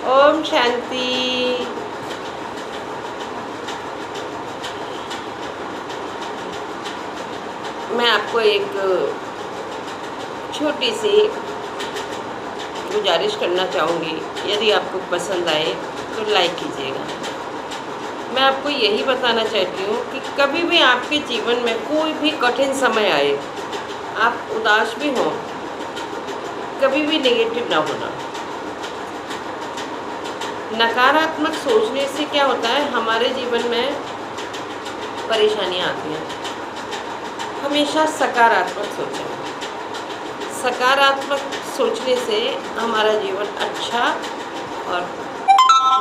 ओम शांति। मैं आपको एक छोटी सी गुजारिश करना चाहूँगी, यदि आपको पसंद आए तो लाइक कीजिएगा। मैं आपको यही बताना चाहती हूँ कि कभी भी आपके जीवन में कोई भी कठिन समय आए, आप उदास भी हों, कभी भी नेगेटिव ना होना। नकारात्मक सोचने से क्या होता है, हमारे जीवन में परेशानियाँ आती हैं। हमेशा सकारात्मक सोचें। सकारात्मक सोचने से हमारा जीवन अच्छा और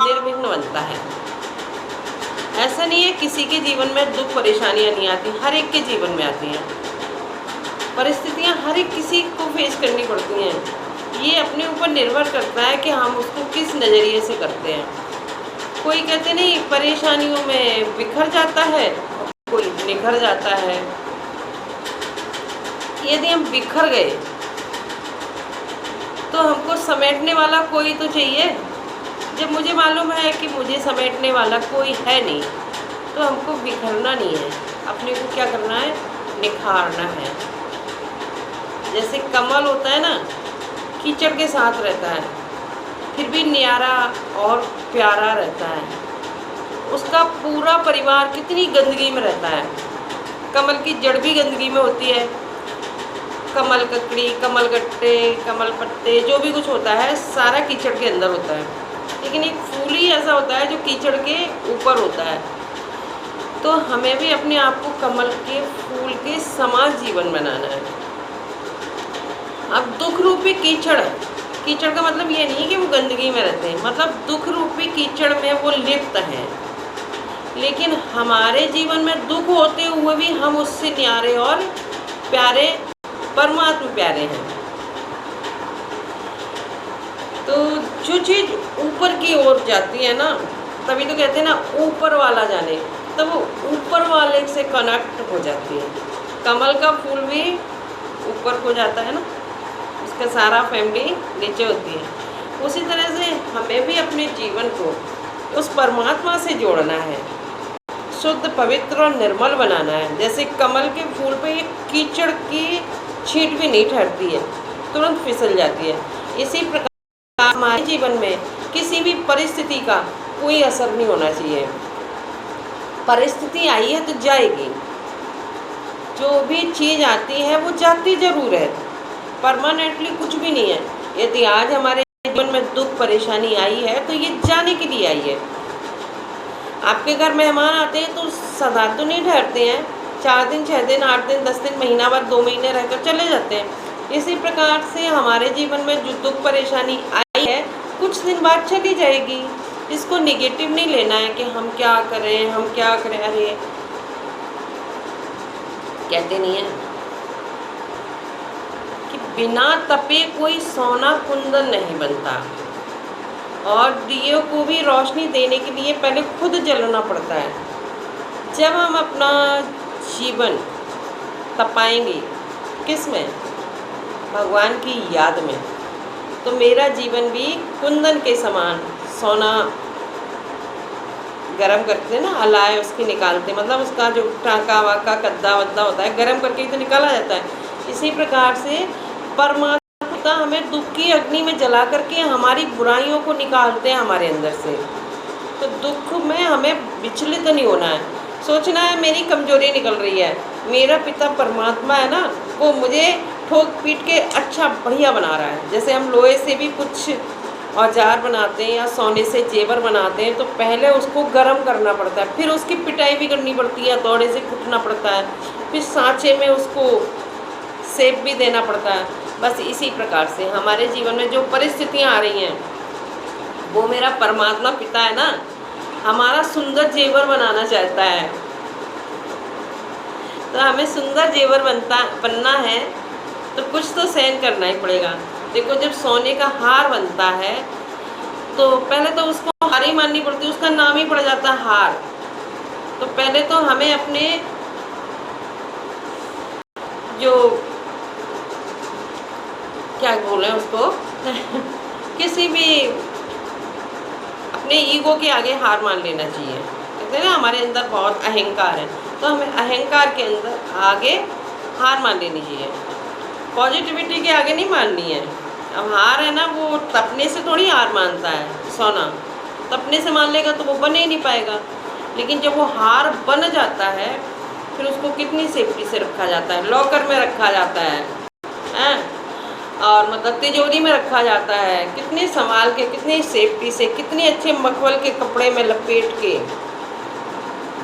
निर्विघ्न बनता है। ऐसा नहीं है किसी के जीवन में दुख परेशानियाँ नहीं आती, हर एक के जीवन में आती हैं। परिस्थितियाँ हर एक किसी को फेस करनी पड़ती हैं। ये अपने ऊपर निर्भर करता है कि हम उसको किस नज़रिए से करते हैं। कोई कहते नहीं परेशानियों में बिखर जाता है, कोई निखर जाता है। यदि हम बिखर गए तो हमको समेटने वाला कोई तो चाहिए। जब मुझे मालूम है कि मुझे समेटने वाला कोई है नहीं, तो हमको बिखरना नहीं है, अपने को क्या करना है, निखारना है। जैसे कमल होता है ना, कीचड़ के साथ रहता है, फिर भी न्यारा और प्यारा रहता है। उसका पूरा परिवार कितनी गंदगी में रहता है। कमल की जड़ भी गंदगी में होती है। कमल ककड़ी, कमल गट्टे, कमल पत्ते, जो भी कुछ होता है सारा कीचड़ के अंदर होता है। लेकिन एक फूल ही ऐसा होता है जो कीचड़ के ऊपर होता है। तो हमें भी अपने आप को कमल के फूल के समान जीवन बनाना है। अब दुख रूपी कीचड़, कीचड़ का मतलब ये नहीं कि वो गंदगी में रहते हैं, मतलब दुख रूपी कीचड़ में वो लिप्त हैं। लेकिन हमारे जीवन में दुख होते हुए भी हम उससे न्यारे और प्यारे, परमात्मा प्यारे हैं। तो जो चीज़ ऊपर की ओर जाती है ना, तभी तो कहते हैं ना ऊपर वाला जाने, तो वो ऊपर वाले से कनेक्ट हो जाती है। कमल का फूल भी ऊपर को जाता है ना, उसका सारा फैमिली नीचे होती है। उसी तरह से हमें भी अपने जीवन को उस परमात्मा से जोड़ना है, शुद्ध पवित्र और निर्मल बनाना है। जैसे कमल के फूल पे एक कीचड़ की छींट भी नहीं ठहरती है, तुरंत फिसल जाती है। इसी प्रकार हमारे जीवन में किसी भी परिस्थिति का कोई असर नहीं होना चाहिए। परिस्थिति आई है तो जाएगी, जो भी चीज़ आती है वो जाती ज़रूर है, परमानेंटली कुछ भी नहीं है। यदि आज हमारे जीवन में दुख परेशानी आई है तो ये जाने के लिए आई है। आपके घर मेहमान आते हैं तो सदा तो नहीं ठहरते हैं, 4 दिन, 6 दिन, 8 दिन, 10 दिन, महीना भर, 2 महीने रहकर चले जाते हैं। इसी प्रकार से हमारे जीवन में जो दुख परेशानी आई है कुछ दिन बाद चली जाएगी। इसको नेगेटिव नहीं लेना है कि हम क्या करें, हम क्या करें। अरे कहते नहीं है कि बिना तपे कोई सोना कुंदन नहीं बनता, और दिए को भी रोशनी देने के लिए पहले खुद जलना पड़ता है। जब हम अपना जीवन तपाएंगे किस में, भगवान की याद में, तो मेरा जीवन भी कुंदन के समान, सोना गरम करते हैं ना, अलाय उसकी निकालते, मतलब उसका जो टाँका वाका कद्दा वद्दा होता है गरम करके तो निकाला जाता है। इसी प्रकार से परमात्मा हमें दुख की अग्नि में जला करके हमारी बुराइयों को निकालते हैं हमारे अंदर से। तो दुख में हमें विचलित नहीं होना है, सोचना है मेरी कमजोरी निकल रही है, मेरा पिता परमात्मा है ना, वो मुझे ठोक पीट के अच्छा बढ़िया बना रहा है। जैसे हम लोहे से भी कुछ औजार बनाते हैं या सोने से जेवर बनाते हैं, तो पहले उसको गर्म करना पड़ता है, फिर उसकी पिटाई भी करनी पड़ती है, दौड़े से कुटना पड़ता है, फिर सांचे में उसको सेप भी देना पड़ता है। बस इसी प्रकार से हमारे जीवन में जो परिस्थितियाँ आ रही हैं, वो मेरा परमात्मा पिता है ना, हमारा सुंदर जेवर बनाना चाहता है। तो हमें सुंदर जेवर बनना है तो कुछ तो सहन करना ही पड़ेगा। देखो, जब सोने का हार बनता है तो पहले तो उसको हार ही माननी पड़ती है, उसका नाम ही पड़ जाता है हार। तो पहले तो हमें अपने जो क्या बोले उसको किसी भी अपने ईगो के आगे हार मान लेना चाहिए। कहते हैं ना हमारे अंदर बहुत अहंकार है, तो हमें अहंकार के अंदर आगे हार मान लेनी चाहिए, पॉजिटिविटी के आगे नहीं माननी है। अब हार है ना, वो तपने से थोड़ी हार मानता है सोना, तपने से मान लेगा तो वो बन ही नहीं पाएगा। लेकिन जब वो हार बन जाता है फिर उसको कितनी सेफ्टी से रखा जाता है, लॉकर में रखा जाता है और मतलब तिजोरी में रखा जाता है, कितने संभाल के, कितनी सेफ्टी से, कितने अच्छे मखमल के कपड़े में लपेट के,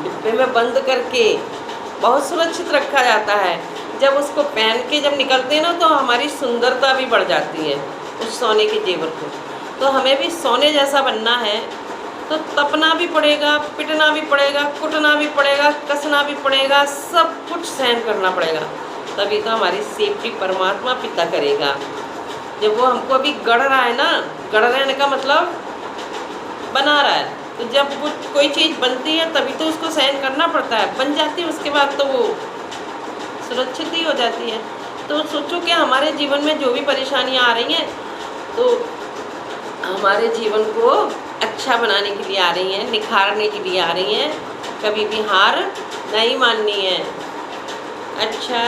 डिब्बे में बंद करके बहुत सुरक्षित रखा जाता है। जब उसको पहन के जब निकलते हैं ना तो हमारी सुंदरता भी बढ़ जाती है उस सोने के जेवर को। तो हमें भी सोने जैसा बनना है तो तपना भी पड़ेगा, पिटना भी पड़ेगा, कुटना भी पड़ेगा, कसना भी पड़ेगा, सब कुछ सहन करना पड़ेगा, तभी तो हमारी सेफ्टी परमात्मा पिता करेगा। जब वो हमको अभी गढ़ रहा है ना, गढ़ रहने का मतलब बना रहा है, तो जब वो कोई चीज़ बनती है तभी तो उसको सहन करना पड़ता है, बन जाती है उसके बाद तो वो सुरक्षित ही हो जाती है। तो सोचो कि हमारे जीवन में जो भी परेशानियाँ आ रही हैं तो हमारे जीवन को अच्छा बनाने के लिए आ रही हैं, निखारने के लिए आ रही हैं, कभी भी हार नहीं माननी है। अच्छा,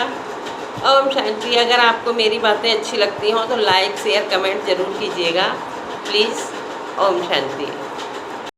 ओम शांति। अगर आपको मेरी बातें अच्छी लगती हों तो लाइक शेयर कमेंट ज़रूर कीजिएगा प्लीज़। ओम शांति।